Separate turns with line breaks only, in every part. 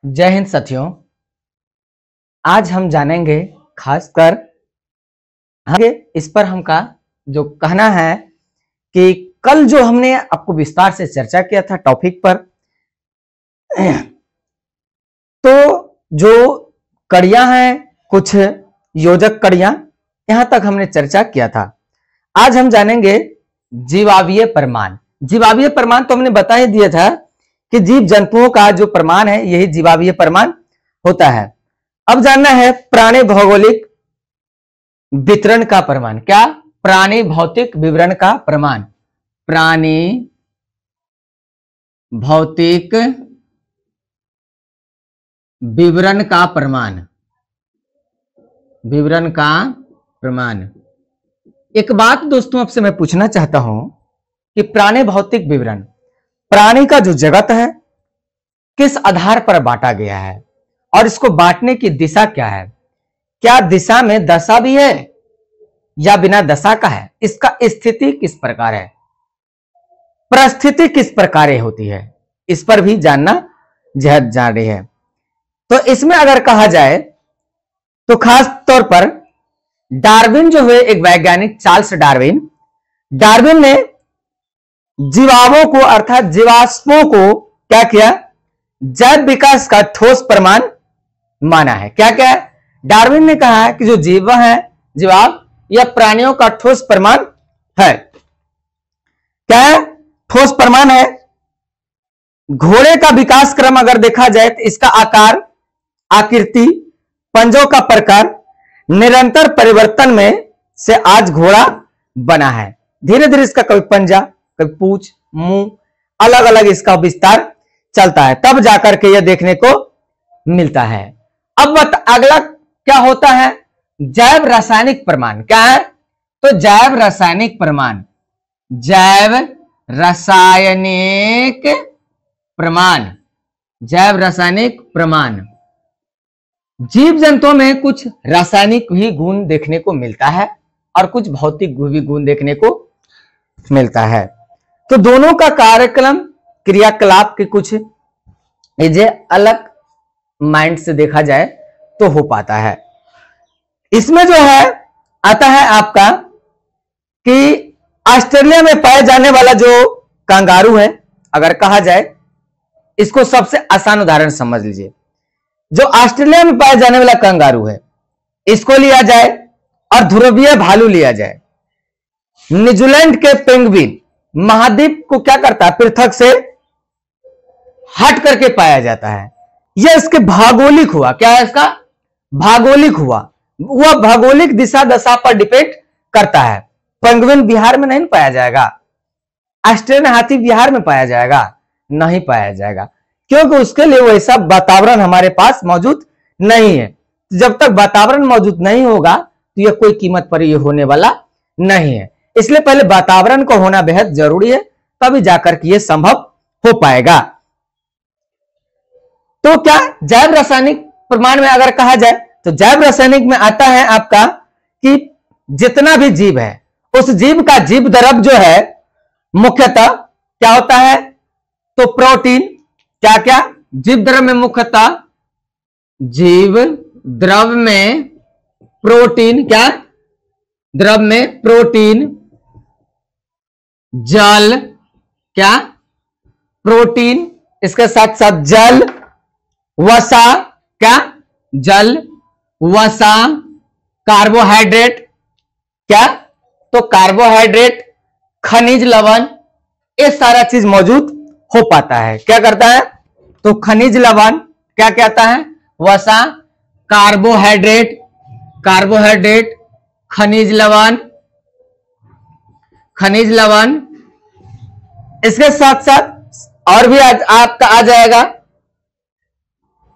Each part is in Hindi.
जय हिंद साथियों। आज हम जानेंगे खासकर आगे इस पर हमका जो कहना है कि कल जो हमने आपको विस्तार से चर्चा किया था टॉपिक पर, तो जो कड़ियां हैं, कुछ योजक कड़ियां, यहां तक हमने चर्चा किया था। आज हम जानेंगे जीवावीय प्रमाण। जीवावीय प्रमाण तो हमने बता ही दिया था कि जीव जंतुओं का जो प्रमाण है यही जीवावीय प्रमाण होता है। अब जानना है प्राणी भौगोलिक वितरण का प्रमाण। क्या? प्राणी भौतिक विवरण का प्रमाण। प्राणी भौतिक विवरण का प्रमाण। विवरण का प्रमाण। एक बात दोस्तों आपसे मैं पूछना चाहता हूं कि प्राणी भौतिक विवरण, प्राणी का जो जगत है किस आधार पर बांटा गया है और इसको बांटने की दिशा क्या है? क्या दिशा में दशा भी है या बिना दशा का है? इसका स्थिति किस प्रकार है, परिस्थिति किस प्रकार होती है, इस पर भी जानना जान रही है। तो इसमें अगर कहा जाए तो खास तौर पर डार्विन जो हुए एक वैज्ञानिक, चार्ल्स डार्विन, डार्विन ने जीवाणुओं को अर्थात जीवाश्मों को क्या किया? जैव विकास का ठोस प्रमाण माना है। क्या क्या है? डार्विन ने कहा है कि जो जीव है, जीवाणु या प्राणियों का ठोस प्रमाण है। क्या है? ठोस प्रमाण है। घोड़े का विकास क्रम अगर देखा जाए तो इसका आकार, आकृति, पंजों का प्रकार निरंतर परिवर्तन में से आज घोड़ा बना है। धीरे धीरे इसका कभी पंजा, कभी पूंछ, मुंह, अलग अलग इसका विस्तार चलता है, तब जाकर के यह देखने को मिलता है। अब अगला क्या होता है? जैव रासायनिक प्रमाण। क्या है? तो जैव रासायनिक प्रमाण। जैव रासायनिक प्रमाण। जैव रासायनिक प्रमाण। जीव जंतुओं में कुछ रासायनिक भी गुण देखने को मिलता है और कुछ भौतिक भी गुण देखने को मिलता है। तो दोनों का कार्यक्रम, क्रियाकलाप के कुछ ये अलग माइंड से देखा जाए तो हो पाता है। इसमें जो है आता है आपका कि ऑस्ट्रेलिया में पाए जाने वाला जो कंगारू है, अगर कहा जाए, इसको सबसे आसान उदाहरण समझ लीजिए। जो ऑस्ट्रेलिया में पाए जाने वाला कंगारू है, इसको लिया जाए और ध्रुवीय भालू लिया जाए। न्यूजीलैंड के पेंगुइन महाद्वीप को क्या करता है? पृथक से हट करके पाया जाता है। यह इसके भौगोलिक हुआ। क्या है इसका? भौगोलिक हुआ। वह भौगोलिक दिशा दशा पर डिपेंड करता है। पेंगुइन बिहार में नहीं पाया जाएगा। ऑस्ट्रेलियन हाथी बिहार में पाया जाएगा? नहीं पाया जाएगा, क्योंकि उसके लिए वैसा वातावरण हमारे पास मौजूद नहीं है। जब तक वातावरण मौजूद नहीं होगा तो यह कोई कीमत पर यह होने वाला नहीं है। इसलिए पहले वातावरण को होना बेहद जरूरी है, तभी जाकर के यह संभव हो पाएगा। तो क्या जैव रासायनिक प्रमाण में अगर कहा जाए तो जैव रासायनिक में आता है आपका कि जितना भी जीव है उस जीव का जीव द्रव जो है मुख्यतः क्या होता है? तो प्रोटीन। क्या क्या? जीव द्रव में मुख्यतः जीव द्रव में प्रोटीन। क्या? द्रव में प्रोटीन, जल। क्या? प्रोटीन, इसके साथ साथ जल, वसा। क्या? जल, वसा, कार्बोहाइड्रेट। क्या? तो कार्बोहाइड्रेट, खनिज लवण, ये सारा चीज मौजूद हो पाता है। क्या करता है? तो खनिज लवण, क्या कहता है? वसा, कार्बोहाइड्रेट, कार्बोहाइड्रेट, खनिज लवण, खनिज लवण। इसके साथ साथ और भी आपका आ जाएगा,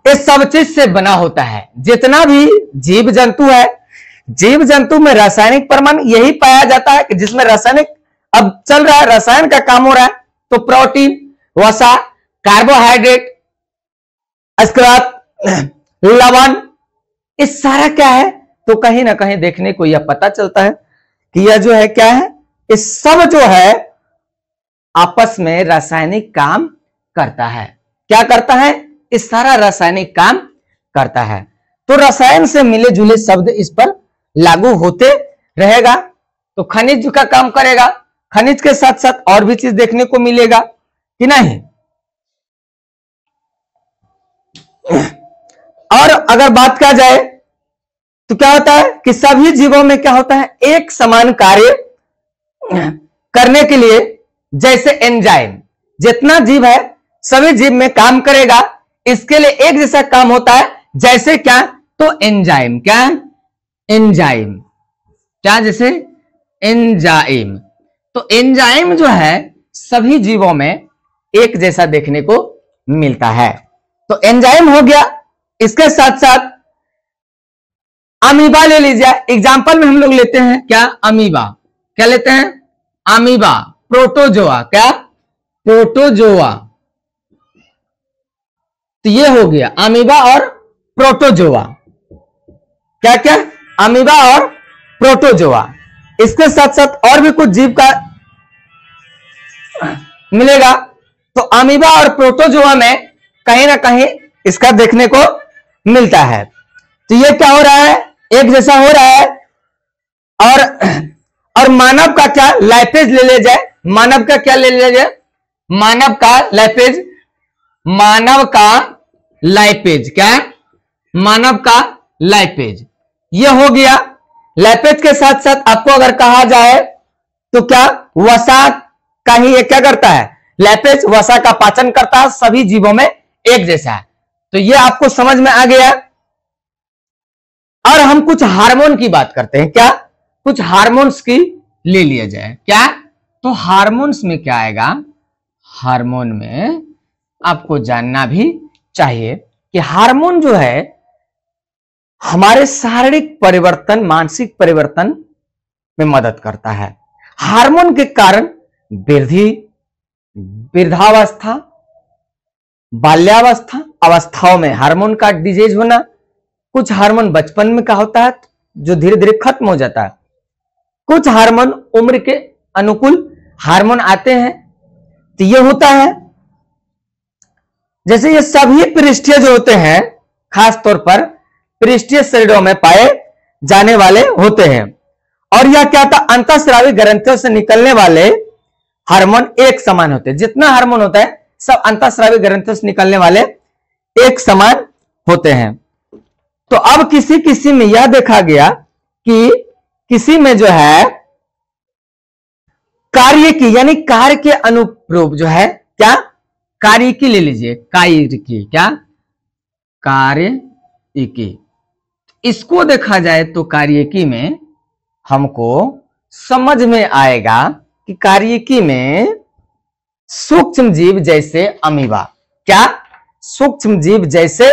इस सब चीज से बना होता है। जितना भी जीव जंतु है, जीव जंतु में रासायनिक प्रमाण यही पाया जाता है कि जिसमें रासायनिक अब चल रहा है, रसायन का काम हो रहा है। तो प्रोटीन, वसा, कार्बोहाइड्रेट, इसके बाद लवण, इस सारा क्या है? तो कहीं ना कहीं देखने को यह पता चलता है कि यह जो है क्या है? इस सब जो है आपस में रासायनिक काम करता है। क्या करता है? ये सारा रासायनिक काम करता है। तो रसायन से मिले जुले शब्द इस पर लागू होते रहेगा। तो खनिज का काम करेगा, खनिज के साथ साथ और भी चीज देखने को मिलेगा कि नहीं। और अगर बात किया जाए तो क्या होता है कि सभी जीवों में क्या होता है, एक समान कार्य करने के लिए, जैसे एंजाइम, जितना जीव है सभी जीव में काम करेगा, इसके लिए एक जैसा काम होता है। जैसे क्या, तो एंजाइम, क्या एंजाइम, क्या जैसे एंजाइम। तो एंजाइम जो है सभी जीवों में एक जैसा देखने को मिलता है। तो एंजाइम हो गया। इसके साथ साथ अमीबा ले लीजिए, एग्जाम्पल में हम लोग लेते हैं क्या, अमीबा, क्या लेते हैं, अमीबा, प्रोटोजोआ, क्या प्रोटोजोआ। तो ये हो गया अमीबा और प्रोटोजोआ, क्या क्या, अमीबा और प्रोटोजोआ। इसके साथ साथ और भी कुछ जीव का मिलेगा। तो अमीबा और प्रोटोजोआ में कहीं ना कहीं इसका देखने को मिलता है। तो ये क्या हो रहा है, एक जैसा हो रहा है। और मानव का क्या, लाइपेज ले ले जाए, मानव का क्या ले ले जाए, मानव का लाइपेज, मानव का लाइपेज, क्या मानव का लाइपेज, ये हो गया। लाइपेज के साथ साथ आपको अगर कहा जाए तो क्या, वसा का ही ये क्या करता है, लाइपेज वसा का पाचन करता है, सभी जीवों में एक जैसा है। तो ये आपको समझ में आ गया। और हम कुछ हार्मोन की बात करते हैं, क्या कुछ हार्मोन्स की ले लिया जाए, क्या, तो हार्मोन्स में क्या आएगा, हार्मोन में आपको जानना भी चाहिए कि हार्मोन जो है हमारे शारीरिक परिवर्तन, मानसिक परिवर्तन में मदद करता है। हार्मोन के कारण वृद्धि, वृद्धावस्था, बाल्यावस्था अवस्थाओं में हार्मोन का डिजीज होना, कुछ हार्मोन बचपन में का होता है जो धीरे धीरे खत्म हो जाता है, कुछ हार्मोन उम्र के अनुकूल हार्मोन आते हैं। तो ये होता है, जैसे ये सभी पृष्ठीय जो होते हैं, खास तौर पर पृष्ठीय शरीरों में पाए जाने वाले होते हैं। और यह क्या था, अंतःस्रावी ग्रंथियों से निकलने वाले हार्मोन एक समान होते हैं। जितना हार्मोन होता है सब अंतःस्रावी ग्रंथियों से निकलने वाले एक समान होते हैं। तो अब किसी किसी में यह देखा गया कि किसी में जो है कार्य की, यानी कार्य के अनुरूप जो है, क्या कार्य की ले लीजिए, कार्य की, क्या कार्य की, इसको देखा जाए तो कार्यकी में हमको समझ में आएगा कि कार्यकी में सूक्ष्म जीव जैसे अमीबा, क्या सूक्ष्म जीव जैसे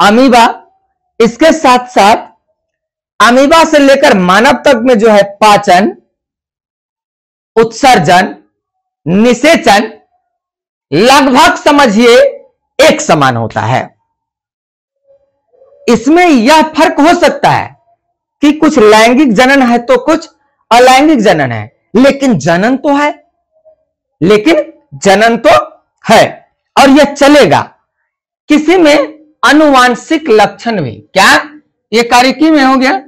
अमीबा, इसके साथ साथ अमीबा से लेकर मानव तक में जो है पाचन, उत्सर्जन, निषेचन लगभग समझिए एक समान होता है। इसमें यह फर्क हो सकता है कि कुछ लैंगिक जनन है तो कुछ अलैंगिक जनन है, लेकिन जनन तो है, लेकिन जनन तो है और यह चलेगा। किसी में अनुवांशिक लक्षण भी, क्या ये कार्यकी में हो गया,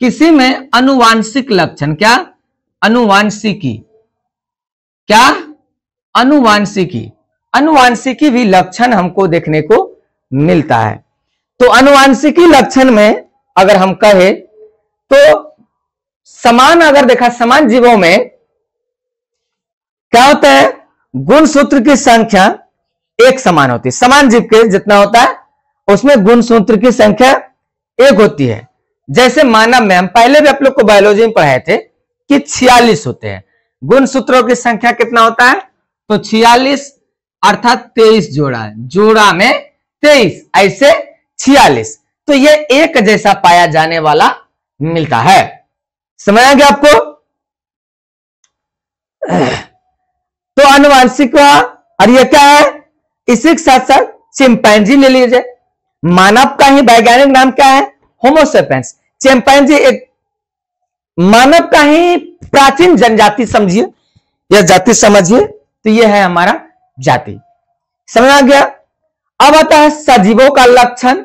किसी में अनुवांशिक लक्षण, क्या अनुवांशिकी, क्या अनुवांशिकी, अनुवांशिकी भी लक्षण हमको देखने को मिलता है। तो अनुवांशिकी लक्षण में अगर हम कहें तो समान, अगर देखा समान जीवों में क्या होता है, गुणसूत्र की संख्या एक समान होती है। समान जीव के जितना होता है उसमें गुणसूत्र की संख्या एक होती है। जैसे मानव में हम पहले भी आप लोग को बायोलॉजी में पढ़ाए थे कि 46 होते हैं। गुणसूत्रों की संख्या कितना होता है, तो 46 अर्थात 23 जोड़ा, जोड़ा में 23, ऐसे 46। तो ये एक जैसा पाया जाने वाला मिलता है। समझ आ गया आपको? तो अनुवांशिक हुआ। और ये क्या है, इसी के साथ साथ चिंपैंजी ले लीजिए। मानव का ही वैज्ञानिक नाम क्या है, होमोसेपियंस। चिंपैंजी एक मानव का ही प्राचीन जनजाति समझिए, यह जाति समझिए। तो यह है हमारा जाति। समझ आ गया? अब आता है सजीवों का लक्षण।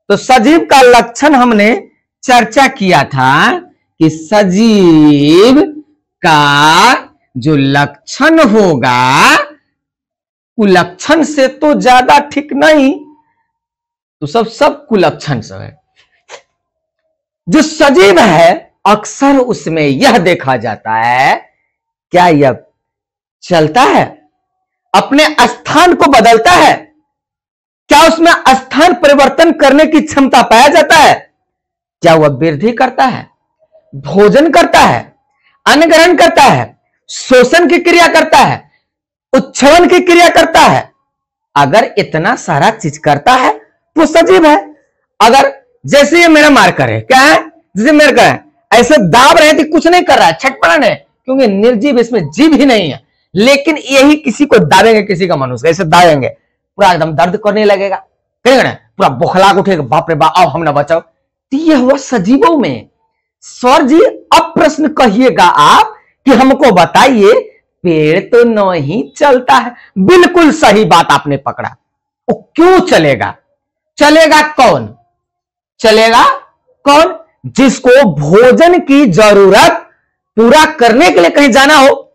तो सजीव का लक्षण हमने चर्चा किया था कि सजीव का जो लक्षण होगा कुलक्षण से तो ज्यादा ठीक नहीं, तो सब कुलक्षण सब है। जो सजीव है अक्सर उसमें यह देखा जाता है, क्या यह चलता है, अपने स्थान को बदलता है, क्या उसमें स्थान परिवर्तन करने की क्षमता पाया जाता है, क्या वह वृद्धि करता है, भोजन करता है, अन्न ग्रहण करता है, शोषण की क्रिया करता है, उच्छवन की क्रिया करता है। अगर इतना सारा चीज करता है तो सजीव है। अगर जैसे ये मेरा मार्कर है, क्या है, जैसे मार्कर है, ऐसे दाब रहे थे, कुछ नहीं कर रहा है, छटपटा है, क्योंकि निर्जीव, इसमें जीव ही नहीं है। लेकिन यही किसी को दाबेंगे, किसी का मनुष्य ऐसे दाबेंगे, पूरा एकदम दर्द करने लगेगा, पूरा बौखलाहट उठेगा, बाप रे बाप, आओ हम ना बचाओ। तो यह हुआ सजीवों में। सर जी अब प्रश्न कहिएगा आप कि हमको बताइए, पेड़ तो नहीं चलता है। बिल्कुल सही बात आपने पकड़ा। वो क्यों चलेगा? चलेगा कौन? चलेगा कौन? जिसको भोजन की जरूरत पूरा करने के लिए कहीं जाना हो,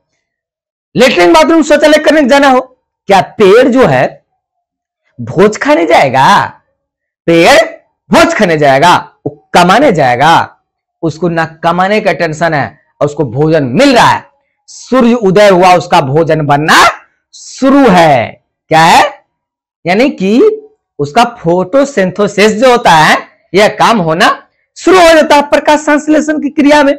लेटरिन बाथरूम शौचालय करने जाना हो। क्या पेड़ जो है भोज खाने जाएगा? पेड़ भोज खाने जाएगा? वो कमाने जाएगा। उसको ना कमाने का टेंशन है और उसको भोजन मिल रहा है। सूर्य उदय हुआ, उसका भोजन बनना शुरू है। क्या है? यानी कि उसका फोटोसिंथेसिस जो होता है, यह काम होना शुरू हो जाता है प्रकाश संश्लेषण की क्रिया में,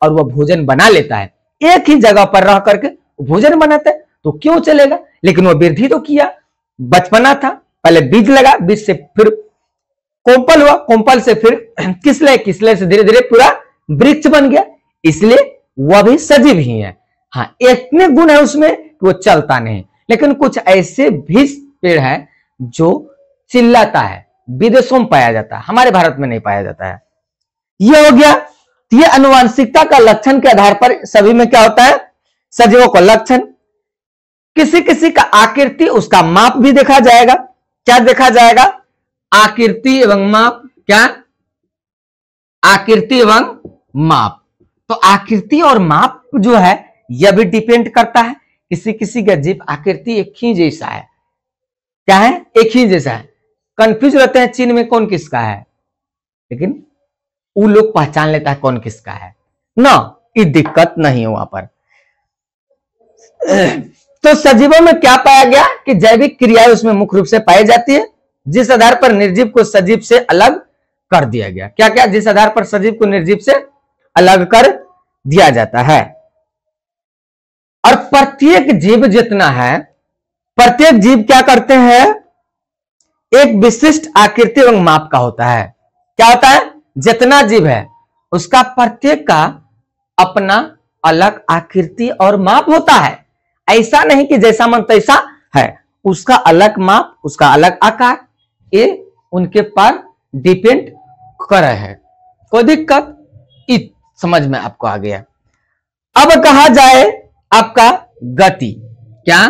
और वह भोजन बना लेता है। एक ही जगह पर रह करके भोजन बनाता है, तो क्यों चलेगा? लेकिन वह वृद्धि तो किया, बचपना था, पहले बीज लगा, बीज से फिर कोंपल हुआ, कोंपल से फिर किसले, किसले से धीरे धीरे पूरा वृक्ष बन गया। इसलिए वह भी सजीव ही है। हाँ, इतने गुण है उसमें कि वो चलता नहीं। लेकिन कुछ ऐसे भी पेड़ है जो चिल्लाता है, विदेशों में पाया जाता है, हमारे भारत में नहीं पाया जाता है। यह हो गया। ये आनुवंशिकता का लक्षण के आधार पर सभी में क्या होता है? सजीवों का लक्षण। किसी किसी का आकृति, उसका माप भी देखा जाएगा। क्या देखा जाएगा? आकृति एवं माप। क्या? आकृति एवं माप। तो आकृति और माप जो है यह भी डिपेंड करता है। किसी किसी का जीव आकृति एक ही जैसा है। क्या है? एक ही जैसा है। कंफ्यूज रहते हैं चीन में कौन किसका है, लेकिन वो लोग पहचान लेता है कौन किसका है ना, ये दिक्कत नहीं है वहां पर। तो सजीवों में क्या पाया गया कि जैविक क्रियाएं उसमें मुख्य रूप से पाई जाती है, जिस आधार पर निर्जीव को सजीव से अलग कर दिया गया। क्या क्या? जिस आधार पर सजीव को निर्जीव से अलग कर दिया जाता है। और प्रत्येक जीव जितना है, प्रत्येक जीव क्या करते हैं? एक विशिष्ट आकृति एवं माप का होता है। क्या होता है? जितना जीव है उसका प्रत्येक का अपना अलग आकृति और माप होता है। ऐसा नहीं कि जैसा मन तैसा है, उसका अलग माप, उसका अलग आकार, ये उनके पर डिपेंड कर है। कोई दिक्कत? समझ में आपको आ गया। अब कहा जाए आपका गति। क्या?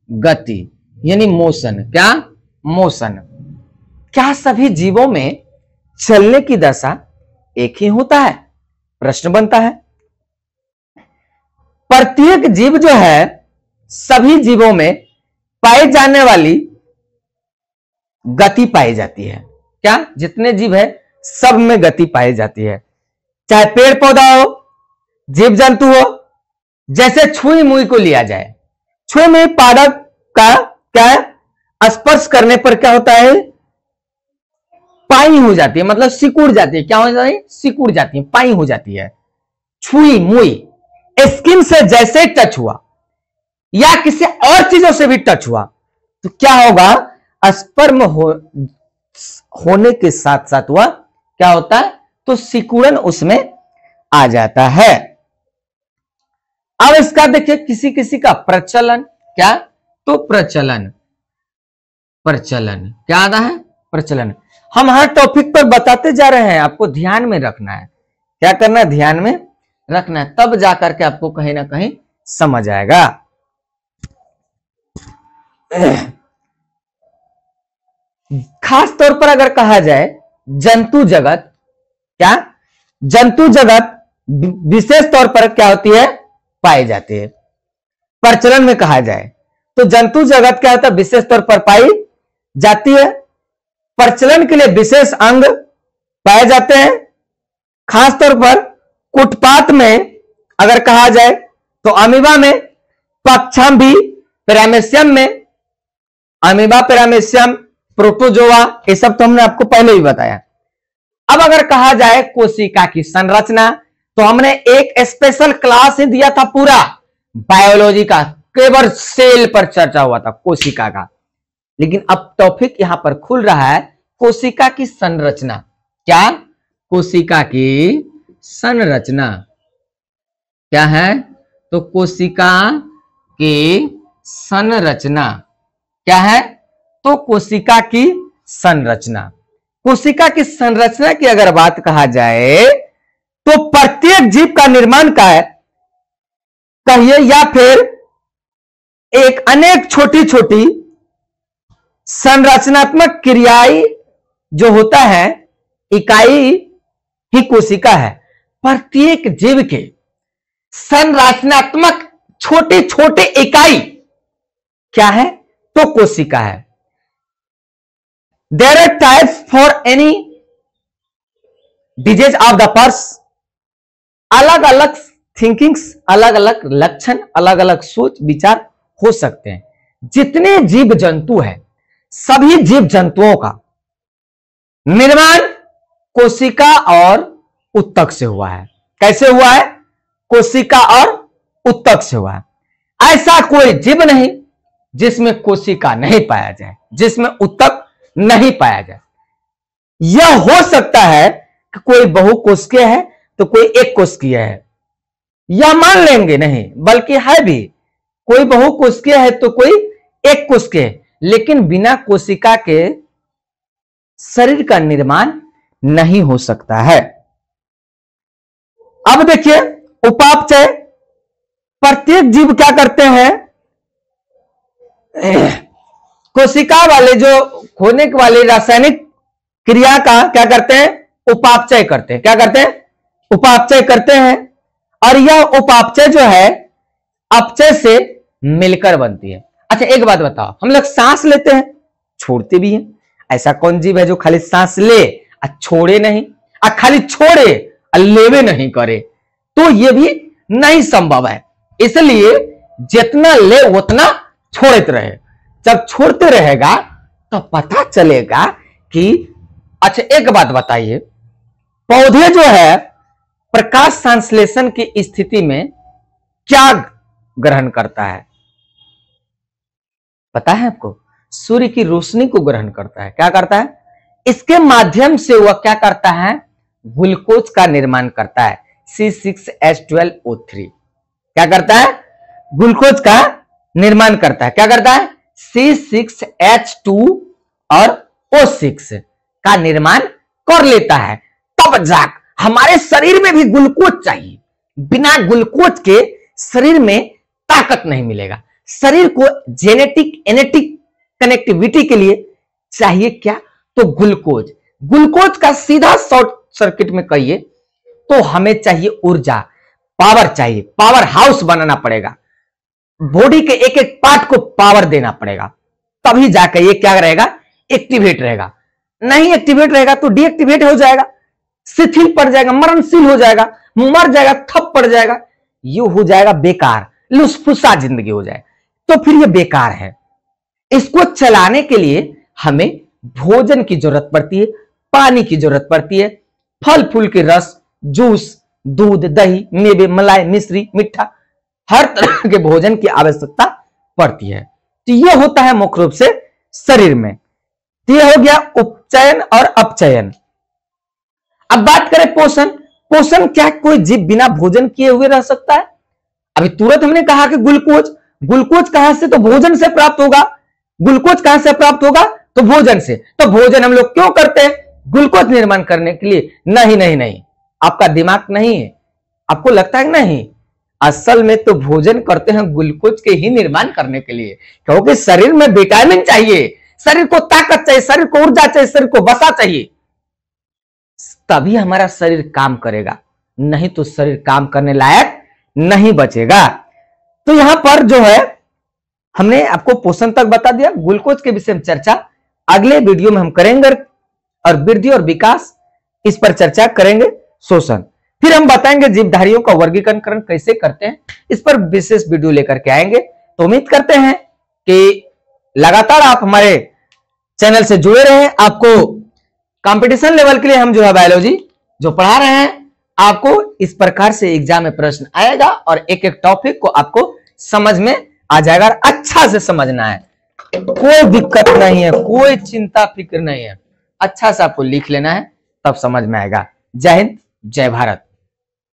गति यानी मोशन। क्या? मोशन। क्या सभी जीवों में चलने की दशा एक ही होता है? प्रश्न बनता है। प्रत्येक जीव जो है, सभी जीवों में पाई जाने वाली गति पाई जाती है। क्या? जितने जीव है सब में गति पाई जाती है, चाहे पेड़ पौधा हो, जीव जंतु हो। जैसे छुई मुई को लिया जाए, छुई मुई पादप का क्या है? स्पर्श करने पर क्या होता है? पाई हो जाती है, मतलब सिकुड़ जाती है। क्या हो जाती है? सिकुड़ जाती है, पाई हो जाती है। छुई मुई स्किन से जैसे टच हुआ या किसी और चीजों से भी टच हुआ तो क्या होगा? स्पर्म होने के साथ साथ वह क्या होता है? तो सिकुड़न उसमें आ जाता है। अब इसका देखिए किसी किसी का प्रचलन। क्या? तो प्रचलन। प्रचलन क्या आता है? प्रचलन। हम हर टॉपिक पर बताते जा रहे हैं, आपको ध्यान में रखना है। क्या करना है? ध्यान में रखना है, तब जाकर के आपको कहीं ना कहीं समझ आएगा। खास तौर पर अगर कहा जाए जंतु जगत, क्या जंतु जगत विशेष तौर पर क्या होती है, पाई जाती है। प्रचलन में कहा जाए तो जंतु जगत क्या होता है, विशेष तौर पर पाई जाती है। प्रचलन के लिए विशेष अंग पाए जाते हैं। खास तौर पर कुटपात में अगर कहा जाए तो अमीबा में, पक्षाम्भी पैरामेशियम में, अमीबा पैरामेशियम प्रोटोजोआ, ये सब तो हमने आपको पहले ही बताया। अब अगर कहा जाए कोशिका की संरचना, तो हमने एक स्पेशल क्लास ही दिया था पूरा बायोलॉजी का, केवल सेल पर चर्चा हुआ था कोशिका का। लेकिन अब टॉपिक यहां पर खुल रहा है कोशिका की संरचना। क्या, कोशिका की संरचना क्या है, तो कोशिका की संरचना क्या है, तो कोशिका की संरचना। कोशिका की संरचना की अगर बात कहा जाए तो प्रत्येक जीव का निर्माण का है कहिए, या फिर एक अनेक छोटी छोटी संरचनात्मक क्रियाएं जो होता है, इकाई ही कोशिका है। प्रत्येक जीव के संरचनात्मक छोटे छोटे इकाई क्या है, तो कोशिका है। There are types for any disease of the purse. अलग अलग थिंकिंग्स, अलग अलग लक्षण, अलग अलग सोच विचार हो सकते हैं। जितने जीव जंतु हैं, सभी जीव जंतुओं का निर्माण कोशिका और उत्तक से हुआ है। कैसे हुआ है, कोशिका और उत्तक से हुआ है। ऐसा कोई जीव नहीं जिसमें कोशिका नहीं पाया जाए, जिसमें उत्तक नहीं पाया जाए। यह हो सकता है कि कोई बहुकोशिकीय है तो कोई एक कोशिकीय है, यह मान लेंगे नहीं, बल्कि है भी, कोई बहुकोशिकीय है तो कोई एक कोशिकीय है। लेकिन बिना कोशिका के शरीर का निर्माण नहीं हो सकता है। अब देखिए उपापचय, प्रत्येक जीव क्या करते हैं, कोशिका वाले जो होने वाले रासायनिक क्रिया का क्या करते हैं, उपापचय करते हैं। क्या करते हैं, उपापचय करते हैं। और यह उपापचय जो है अपचय से मिलकर बनती है। अच्छा एक बात बताओ, हम लोग सांस लेते हैं, छोड़ते भी हैं। ऐसा कौन जीव है जो खाली सांस ले और छोड़े नहीं, और खाली छोड़े और लेवे नहीं करे, तो यह भी नहीं संभव है। इसलिए जितना ले उतना छोड़ते रहे। जब छोड़ते रहेगा तो पता चलेगा कि, अच्छा एक बात बताइए, पौधे जो है प्रकाश संश्लेषण की स्थिति में क्या ग्रहण करता है, पता है आपको, सूर्य की रोशनी को ग्रहण करता है। क्या करता है, इसके माध्यम से वह क्या करता है, ग्लूकोज का निर्माण करता है, C6H12O3। क्या करता है, ग्लूकोज का निर्माण करता है। क्या करता है, C6H2 और O6 का निर्माण कर लेता है। तब जाकर हमारे शरीर में भी ग्लूकोज चाहिए। बिना ग्लूकोज के शरीर में ताकत नहीं मिलेगा। शरीर को जेनेटिक एनेटिक कनेक्टिविटी के लिए चाहिए क्या, तो ग्लूकोज। ग्लूकोज का सीधा शॉर्ट सर्किट में कहिए तो हमें चाहिए ऊर्जा, पावर चाहिए, पावर हाउस बनाना पड़ेगा। बॉडी के एक एक पार्ट को पावर देना पड़ेगा, तभी जाकर ये क्या रहेगा, एक्टिवेट रहेगा। नहीं एक्टिवेट रहेगा तो डीएक्टिवेट हो जाएगा, शिथिल पड़ जाएगा, मरणशील हो जाएगा, मर जाएगा, थप पड़ जाएगा, ये हो जाएगा बेकार, लुसफुसा जिंदगी हो जाए, तो फिर ये बेकार है। इसको चलाने के लिए हमें भोजन की जरूरत पड़ती है, पानी की जरूरत पड़ती है, फल फूल के रस, जूस, दूध, दही, मेवे, मलाई, मिश्री, मिठा, हर तरह के भोजन की आवश्यकता पड़ती है। तो यह होता है मुख्य रूप से शरीर में। तो यह हो गया उपचयन और अपचयन। अब बात करें पोषण। पोषण क्या कोई जीव बिना भोजन किए हुए रह सकता है? अभी तुरंत हमने कहा कि ग्लूकोज, ग्लूकोज कहां से, तो भोजन से प्राप्त होगा। ग्लूकोज कहां से प्राप्त होगा, तो भोजन से। तो भोजन हम लोग क्यों करते हैं, ग्लूकोज निर्माण करने के लिए? नहीं नहीं नहीं, आपका दिमाग नहीं है, आपको लगता है नहीं, असल में तो भोजन करते हैं ग्लूकोज के ही निर्माण करने के लिए, क्योंकि शरीर में विटामिन चाहिए, शरीर को ताकत चाहिए, शरीर को ऊर्जा चाहिए, शरीर को वसा चाहिए, तभी हमारा शरीर काम करेगा, नहीं तो शरीर काम करने लायक नहीं बचेगा। तो यहां पर जो है हमने आपको पोषण तक बता दिया, ग्लूकोज के विषय में चर्चा अगले वीडियो में हम करेंगे, और वृद्धि और विकास इस पर चर्चा करेंगे। शोषण फिर हम बताएंगे जीवधारियों का वर्गीकरण कैसे करते हैं, इस पर विशेष वीडियो लेकर के आएंगे। तो उम्मीद करते हैं कि लगातार आप हमारे चैनल से जुड़े रहे। आपको कंपटीशन लेवल के लिए हम जो है बायोलॉजी जो पढ़ा रहे हैं, आपको इस प्रकार से एग्जाम में प्रश्न आएगा और एक एक टॉपिक को आपको समझ में आ जाएगा। अच्छा से समझना है, कोई दिक्कत नहीं है, कोई चिंता फिक्र नहीं है, अच्छा से आपको लिख लेना है, तब समझ में आएगा। जय हिंद, जय भारत।